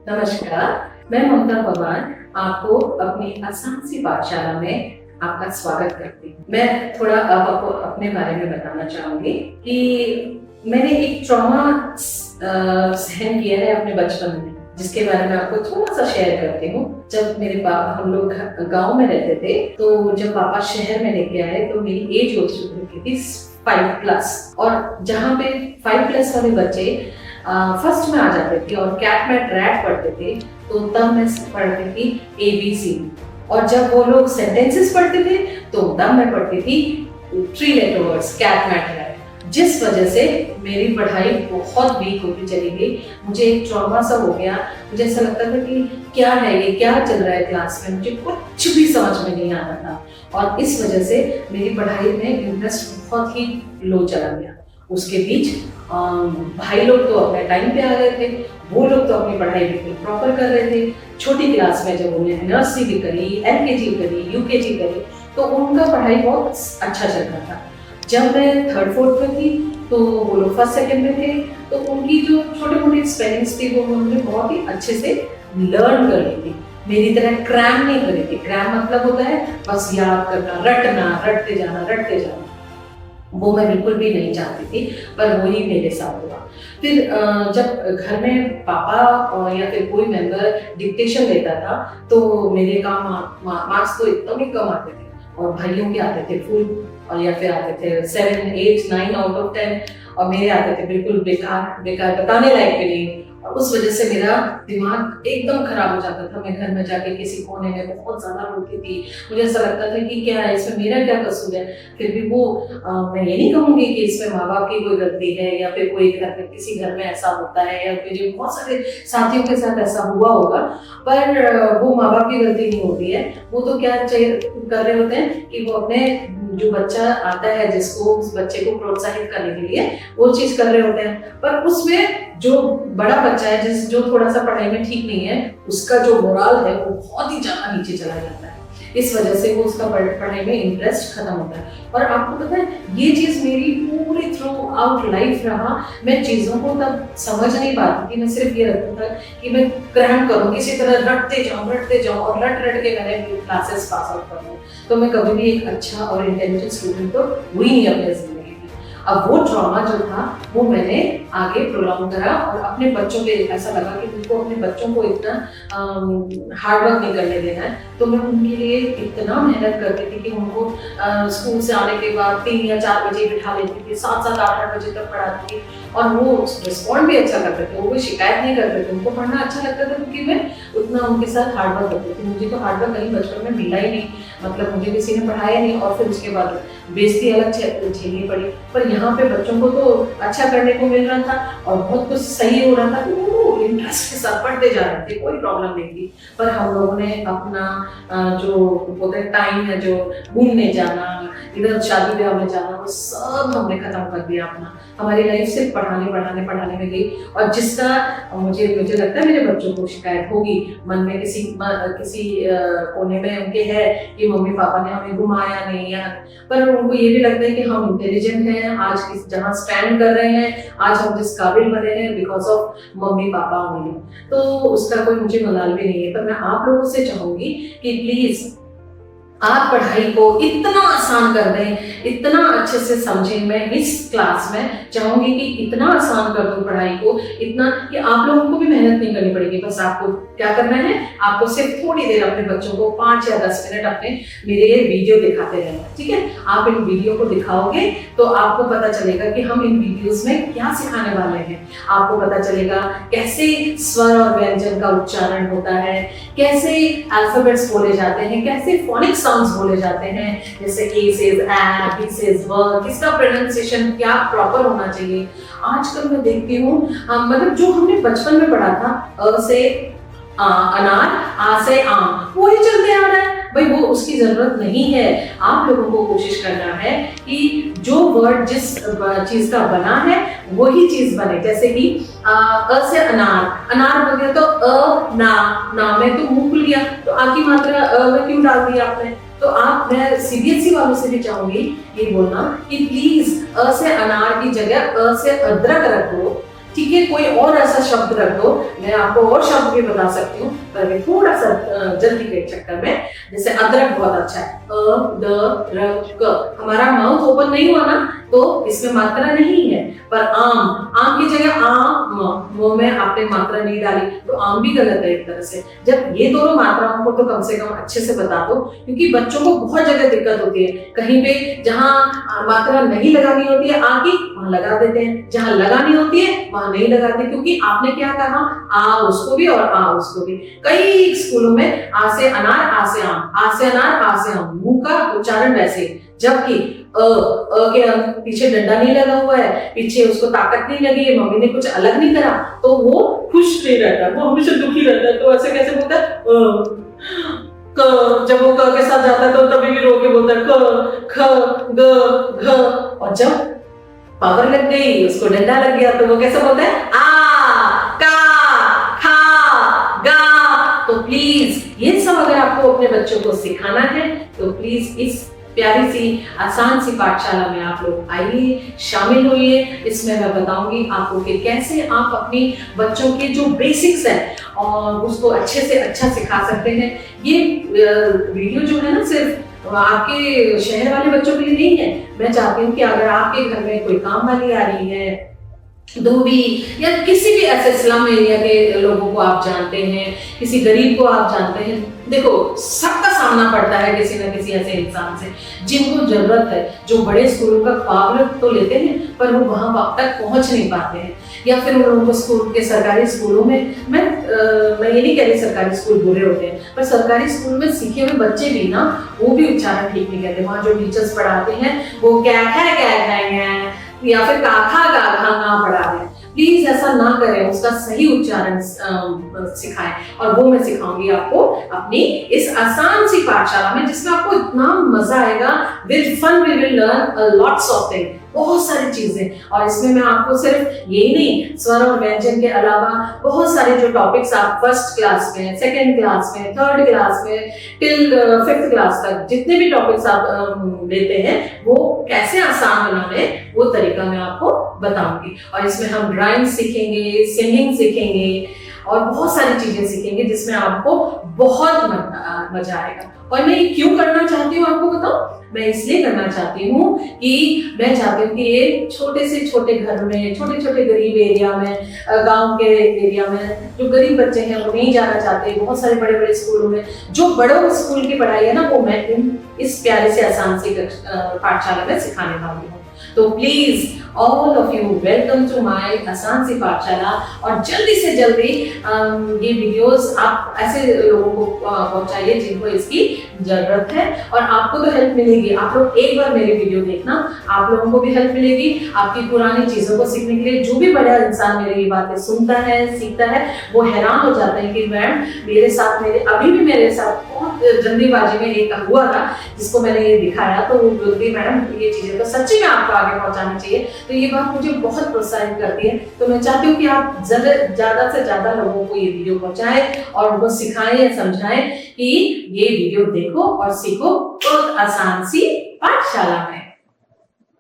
नमस्कार, मैं ममता पवार आपको अपनी आसान सी पाठशाला में आपका स्वागत करती हूँ। मैं थोड़ा अब आपको अपने बारे में बताना चाहूंगी कि मैंने एक ट्रॉमा सहन किया है अपने बचपन में, जिसके बारे में आपको थोड़ा सा शेयर करती हूँ। जब मेरे पापा, हम लोग गांव में रहते थे, तो जब पापा शहर में लेके आए तो मेरी एज हो चुकी थी 5+, और जहाँ पे 5+ वाले बच्चे फर्स्ट में आ जाते थे और कैट मैट रैट पढ़ते थे, तो तब मैं पढ़ती थी ABC, और जब वो लोग सेंटेंसेस पढ़ते थे तो तब मैं पढ़ती थी 3 letter words cat mat rat. जिस वजह से मेरी पढ़ाई बहुत वीक होती चली गई। मुझे एक ट्रॉमा सा हो गया। मुझे ऐसा लगता था कि क्या है ये, क्या चल रहा है क्लास में, मुझे कुछ भी समझ में नहीं आता था, और इस वजह से मेरी पढ़ाई में इंटरेस्ट बहुत ही लो चला गया। उसके बीच भाई लोग तो अपने टाइम पे आ गए थे, वो लोग तो अपनी पढ़ाई बिल्कुल प्रॉपर कर रहे थे। छोटी क्लास में जब उन्होंने नर्सरी भी करी, LKG करी, UKG करी, तो उनका पढ़ाई बहुत अच्छा चल रहा था। जब मैं 3rd 4th में थी तो वो लोग 1st 2nd में थे, तो उनकी जो छोटे मोटे स्पेलिंग्स थी वो उन्होंने बहुत ही अच्छे से लर्न कर ली थी। मेरी तरह क्रैम नहीं करी थी। क्रैम मतलब होता है बस याद करना, रटना, रटते जाना। वो मैं बिल्कुल भी नहीं चाहती थी, पर वही मेरे साथ हुआ। फिर जब घर में पापा या फिर कोई मेंबर डिक्टेशन लेता था, तो मेरे काम मार्क्स तो एकदम ही कम आते थे, और भाइयों के आते थे फुल, और या फिर आते थे 7, 8, 9 आउट ऑफ 10, और मेरे आते थे बिल्कुल बेकार, बताने लायक भी नहीं। और उस वजह से मेरा दिमाग एकदम खराब हो जाता था। मैं घर में जाके किसी कोने में बहुत ज्यादा रोती थी। मुझे ऐसा लगता था कि क्या है इसमें, मेरा क्या कसूर है। फिर भी वो मैं ये नहीं कहूंगी कि इसमें माँ बाप की कोई गलती है, या फिर कोई घर में, किसी घर में ऐसा होता है, या फिर जो बहुत सारे साथियों के साथ ऐसा हुआ होगा, पर वो माँ बाप की गलती नहीं होती है। वो तो क्या कर रहे होते हैं कि वो अपने जो बच्चा आता है, जिसको, उस बच्चे को प्रोत्साहित करने के लिए वो चीज कर रहे होते हैं। पर उसमें जो बड़ा बच्चा है, जो थोड़ा सा पढ़ाई में ठीक नहीं है, उसका जो मोरल है वो बहुत ही ज्यादा नीचे चला जाता है। इस वजह से वो उसका पढ़ाई में इंटरेस्ट खत्म होता है। और आपको पता है, ये चीज मेरी पूरी थ्रू आउट लाइफ रहा। मैं चीजों को तब समझ नहीं पाती थी। मैं सिर्फ ये रखता था कि मैं क्रैम करूँ, किसी तरह रटते जाऊँ और रट के मैंने क्लासेस पास आउट करूँ। तो मैं कभी भी एक अच्छा और इंटेलिजेंट स्टूडेंट तो हुई नहीं अपने जिंदगी में। अब वो ट्रॉमा जो था वो मैंने आगे प्रोलॉन्ग करा, और अपने बच्चों के ऐसा लगा कि तुमको अपने बच्चों को इतना हार्ड वर्क नहीं करने देना है। तो मैं उनके लिए इतना मेहनत करती थी कि उनको स्कूल से आने के बाद 3 या 4 बजे बिठा लेती थी, 7, 8 बजे तक पढ़ाती थी, और वो रिस्पॉन्ड भी अच्छा करते थे। वो कोई शिकायत नहीं करते थे, उनको पढ़ना अच्छा लगता था, क्योंकि मैं उतना उनके साथ हार्ड वर्क करती थी। मुझे तो हार्ड वर्क कहीं बचपन में मिला ही नहीं, मतलब मुझे किसी ने पढ़ाया नहीं, और फिर उसके बाद बेइज्जती अलग झेलनी पड़ी। पर यहाँ पे बच्चों को तो अच्छा करने को मिल रहा था, और बहुत कुछ सही हो रहा था, तो वो इंटरेस्ट के साथ पढ़ते जा रहे थे, कोई प्रॉब्लम नहीं थी। पर हम लोगों ने अपना जो बोलते टाइम है, जो घूमने जाना, इधर शादी ब्याह में जाना, वो सब हमने खत्म कर दिया अपना। हमारी लाइफ सिर्फ पढ़ाने में गई। और जिसका मुझे लगता है मेरे बच्चों को शिकायत होगी मन में, किसी कोने में उनके है कि मम्मी पापा ने हमें घुमाया नहीं, या पर उनको ये भी लगता है कि हम इंटेलिजेंट हैं, आज जहाँ स्टैंड कर रहे हैं, आज हम जिस काबिल बने हैं, because of mummy papa only. तो उसका कोई मुझे मलाल भी नहीं है। पर मैं आप लोगों से चाहूंगी कि प्लीज आप पढ़ाई को इतना आसान कर दें, इतना अच्छे से समझें। मैं इस क्लास में चाहूंगी कि इतना आसान कर दूं पढ़ाई को, इतना कि आप लोगों को भी मेहनत नहीं करनी पड़ेगी। बस आपको क्या करना है, आपको सिर्फ थोड़ी देर अपने बच्चों को 5 या 10 मिनट अपने मेरे वीडियो दिखाते रहना, ठीक है। आप इन वीडियो को दिखाओगे तो आपको पता चलेगा कि हम इन वीडियोस में क्या सिखाने वाले हैं। आपको पता चलेगा कैसे स्वर और व्यंजन का उच्चारण होता है, कैसे अल्फाबेट्स बोले जाते हैं, कैसे फोनिक्स साउंड्स बोले जाते हैं, जैसे A says a, B says व, किसका प्रोनाउंसिएशन क्या प्रॉपर होना चाहिए। आजकल मैं देखती हूँ, मतलब जो हमने बचपन में पढ़ा था, अ से अनार, आ से आम, वही चलते आ रहा है। भाई वो उसकी जरूरत नहीं है। आप लोगों को कोशिश करना है कि जो वर्ड जिस चीज का बना है वही चीज बने। जैसे कि अ से अनार बन गया, तो ना में तो मुंह खुल गया, तो आ की मात्रा में क्यों डाल दिया आपने। तो मैं CBSE वालों से भी चाहूंगी ये बोलना कि प्लीज अ से अनार की जगह अ से अदरक रखो, ठीक है, कोई और ऐसा शब्द रख दो, मैं आपको और शब्द भी बता सकती हूँ, पर मैं थोड़ा सा जल्दी के चक्कर में, जैसे अदरक बहुत अच्छा है, अ द र क, हमारा माउथ ओपन नहीं हुआ ना तो इसमें मात्रा नहीं है। पर आम की जगह आम, मुंह में आपने मात्रा नहीं डाली तो आम भी गलत है एक तरह से। जब ये दोनों मात्राओं को तो कम से कम अच्छे से बता दो, क्योंकि बच्चों को बहुत जगह दिक्कत होती है, कहीं पे जहाँ मात्रा नहीं लगानी होती है आ की, वहां लगा देते हैं, जहाँ लगानी होती है वहां नहीं लगाते, क्योंकि आपने क्या कहा, आ उसको भी और आ उसको भी। कई स्कूलों में आ से अनार, आ से आम, आ से अनार, आ से आम, मुंह का उच्चारण वैसे, जबकि अ के पीछे डंडा नहीं लगा हुआ है, पीछे उसको ताकत नहीं लगी है, मम्मी ने कुछ अलग नहीं करा, तो वो खुश नहीं रहता, वो हमेशा दुखी रहता है। तो ऐसे कैसे बोलता है, जब वो क के साथ जाता है तो तभी भी रो के बोलता है क ख ग घ, और जब पावर लग गई, उसको डंडा लग गया, तो वो कैसे बोलता है, आ का खा गा। तो प्लीज ये सब अगर आपको अपने बच्चों को सिखाना है तो प्लीज इस प्यारी सी आसान सी पाठशाला में आप लोग आइए, शामिल होइए। इसमें मैं बताऊंगी आपको कि कैसे आप अपनी बच्चों के जो बेसिक्स हैं और उसको अच्छे से अच्छा सिखा सकते हैं। ये वीडियो जो है ना सिर्फ आपके शहर वाले बच्चों के लिए नहीं है। मैं चाहती हूँ कि अगर आपके घर में कोई काम वाली आ रही है, धोबी, या किसी भी ऐसे स्लम एरिया के लोगों को आप जानते हैं, किसी गरीब को आप जानते हैं, देखो सबका सामना पड़ता है किसी न किसी ऐसे इंसान से जिनको जरूरत है, जो बड़े स्कूलों का ख्वाब तो लेते हैं पर वो वहां तक पहुंच नहीं पाते हैं, या फिर उन लोगों को स्कूल के सरकारी स्कूलों में, मैं ये नहीं कह रही सरकारी स्कूल बुरे होते हैं, पर सरकारी स्कूल में सीखे हुए बच्चे भी ना, वो भी उच्चारण ठीक नहीं करते। वहाँ जो टीचर्स पढ़ाते हैं वो क्या है या फिर काखा गाघा ना पढ़ा रहे हैं। प्लीज ऐसा ना करें, उसका सही उच्चारण सिखाएं, और वो मैं सिखाऊंगी आपको अपनी इस आसान सी पाठशाला में, जिसमें आपको इतना मजा आएगा। With fun we will learn lots of things, बहुत सारी चीजें। और इसमें मैं आपको सिर्फ यही नहीं, स्वर और व्यंजन के अलावा बहुत सारे जो टॉपिक्स आप फर्स्ट क्लास में, सेकेंड क्लास में, थर्ड क्लास में, टिल फिफ्थ क्लास तक जितने भी टॉपिक्स आप लेते हैं वो कैसे आसान बनाने, वो तरीका मैं आपको बताऊंगी। और इसमें हम ड्राइंग सीखेंगे, सिंगिंग सीखेंगे और बहुत सारी चीजें सीखेंगे जिसमें आपको बहुत मजा आएगा। और मैं ये क्यों करना चाहती हूँ आपको बताऊं? मैं इसलिए करना चाहती हूँ कि मैं चाहती हूँ कि ये छोटे से छोटे घर में, छोटे छोटे गरीब एरिया में, गांव के एरिया में जो गरीब बच्चे हैं वो नहीं जाना चाहते, बहुत सारे बड़े बड़े स्कूलों में जो बड़ों स्कूल की पढ़ाई है ना, वो मैं इस प्यारे से आसान सी पाठशाला में सिखाने वाली हूँ। तो please all of you welcome to my आसान सी पाठशाला। और जल्दी से जल्दी ये वीडियोस आप ऐसे लोगों को पहुंचाइए जिनको इसकी जरूरत है, और आपको तो हेल्प मिलेगी। आप लोग एक बार मेरी वीडियो देखना, आप लोगों को भी हेल्प मिलेगी आपकी पुरानी चीजों को सीखने के लिए। जो भी बड़ा इंसान मेरी बातें सुनता है, सीखता है, वो हैरान हो जाता है कि मैम मेरे साथ, अभी भी मेरे साथ बहुत जल्दीबाजी में एक हुआ था जिसको मैंने ये दिखाया, तो वो बोलती मैडम ये चीजें तो सच्ची में आपको आगे पहुंचानी चाहिए। तो ये बात मुझे बहुत प्रोत्साहित करती है। तो मैं चाहती हूँ कि आप ज्यादा से ज्यादा लोगों को ये वीडियो पहुंचाएं और उनको सिखाएं या समझाएं कि ये वीडियो देखो और सीखो बहुत आसान सी पाठशाला में।